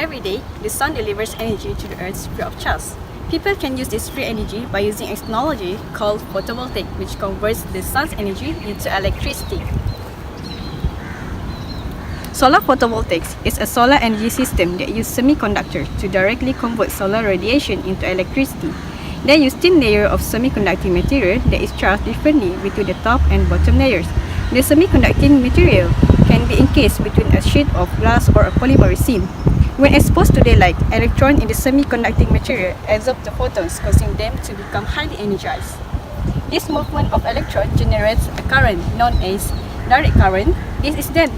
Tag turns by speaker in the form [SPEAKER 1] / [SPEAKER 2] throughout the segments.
[SPEAKER 1] Every day, the sun delivers energy to the earth free of charge. People can use this free energy by using a technology called photovoltaic, which converts the sun's energy into electricity. Solar photovoltaics is a solar energy system that uses semiconductor to directly convert solar radiation into electricity. They use thin layer of semiconducting material that is charged differently between the top and bottom layers. The semiconducting material can be encased between a sheet of glass or a polymer resin. When exposed to daylight, electrons in the semiconducting material absorb the photons, causing them to become highly energized. This movement of electrons generates a current known as direct current. This is then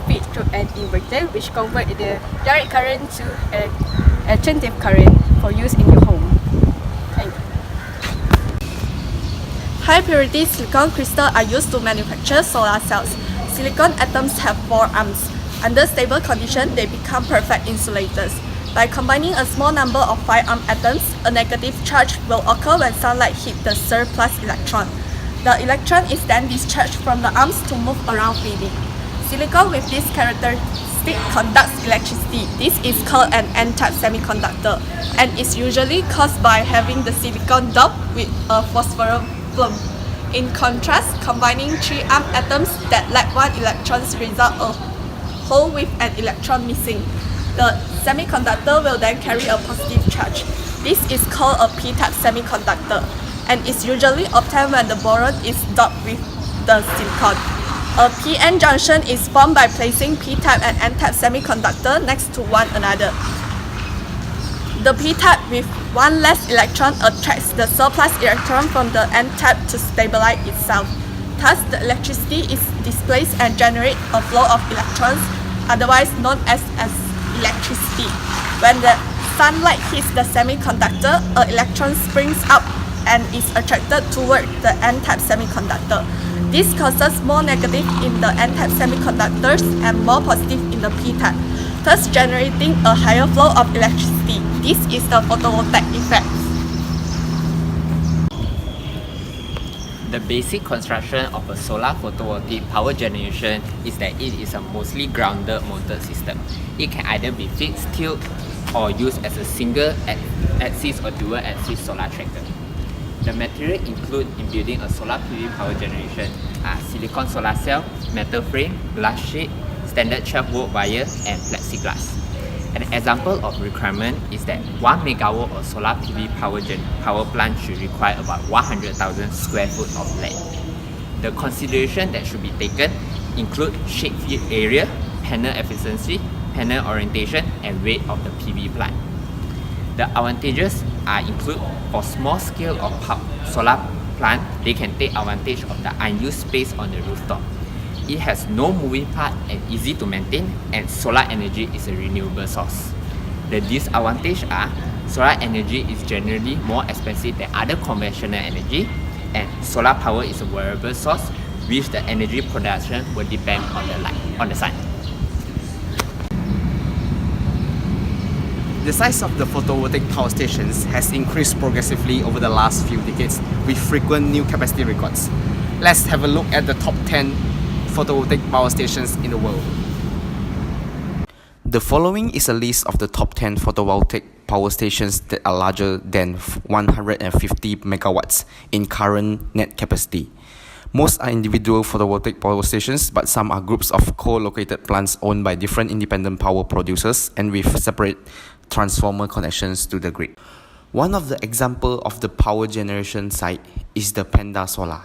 [SPEAKER 1] fed through an inverter, which converts the direct current to alternative current for use in your home. Thank you.
[SPEAKER 2] High purity silicon crystals are used to manufacture solar cells. Silicon atoms have 4 arms. Under stable conditions, they become perfect insulators. By combining a small number of 5-arm atoms, a negative charge will occur when sunlight hits the surplus electron. The electron is then discharged from the arms to move around freely. Silicon with this characteristic conducts electricity. This is called an N-type semiconductor and is usually caused by having the silicon doped with a phosphorus film. In contrast, combining 3-arm atoms that lack 1 electron result a hole with an electron missing. The semiconductor will then carry a positive charge. This is called a p-type semiconductor and is usually obtained when the boron is doped with the silicon. A p-n junction is formed by placing p-type and n-type semiconductor next to one another. The p-type with 1 less electron attracts the surplus electron from the n-type to stabilize itself. Thus, the electricity is displaced and generates a flow of electrons, otherwise known as electricity. When the sunlight hits the semiconductor, an electron springs up and is attracted toward the n-type semiconductor. This causes more negative in the n-type semiconductors and more positive in the p-type, thus generating a higher flow of electricity. This is the photovoltaic effect.
[SPEAKER 3] The basic construction of a solar photovoltaic power generation is that it is a mostly grounded mounted system. It can either be fixed, tilt, or used as a single axis or dual axis solar tracker. The material included in building a solar PV power generation are silicon solar cell, metal frame, glass sheet, standard 12-volt wire, and plexiglass. An example of requirement is that 1 megawatt of solar PV power plant should require about 100,000 square foot of land. The consideration that should be taken include shade field area, panel efficiency, panel orientation, and weight of the PV plant. The advantages include for small scale of solar plant, they can take advantage of the unused space on the rooftop. It has no moving part and easy to maintain, and solar energy is a renewable source. The disadvantages are solar energy is generally more expensive than other conventional energy, and solar power is a variable source, which the energy production will depend on the light, on the sun.
[SPEAKER 4] The size of the photovoltaic power stations has increased progressively over the last few decades with frequent new capacity records. Let's have a look at the top 10 photovoltaic power stations in the world. The following is a list of the top 10 photovoltaic power stations that are larger than 150 megawatts in current net capacity. Most are individual photovoltaic power stations, but some are groups of co-located plants owned by different independent power producers and with separate transformer connections to the grid. One of the examples of the power generation site is the Panda Solar.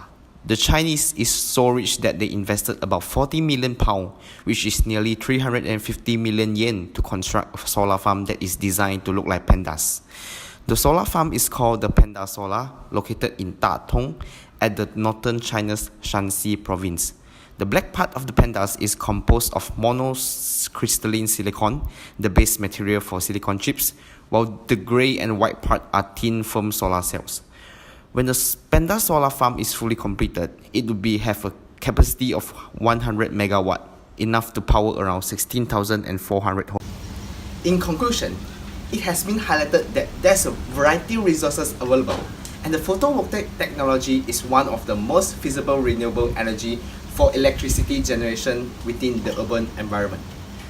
[SPEAKER 4] The Chinese is so rich that they invested about 40 million pounds, which is nearly 350 million yen, to construct a solar farm that is designed to look like pandas. The solar farm is called the Panda Solar, located in Datong at the northern China's Shanxi province. The black part of the pandas is composed of monocrystalline silicon, the base material for silicon chips, while the grey and white part are thin film solar cells. When the Panda Solar Farm is fully completed, it will have a capacity of 100 megawatt, enough to power around 16,400 homes. In conclusion, it has been highlighted that there's a variety of resources available, and the photovoltaic technology is one of the most feasible renewable energy for electricity generation within the urban environment.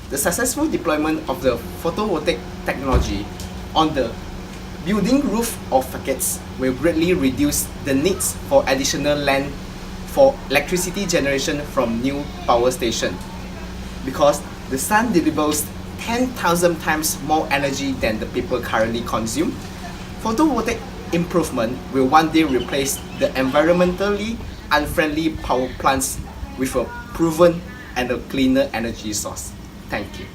[SPEAKER 4] The successful deployment of the photovoltaic technology on the building roof of facades will greatly reduce the needs for additional land for electricity generation from new power station, because the sun delivers 10,000 times more energy than the people currently consume. Photovoltaic improvement will one day replace the environmentally unfriendly power plants with a proven and a cleaner energy source. Thank you.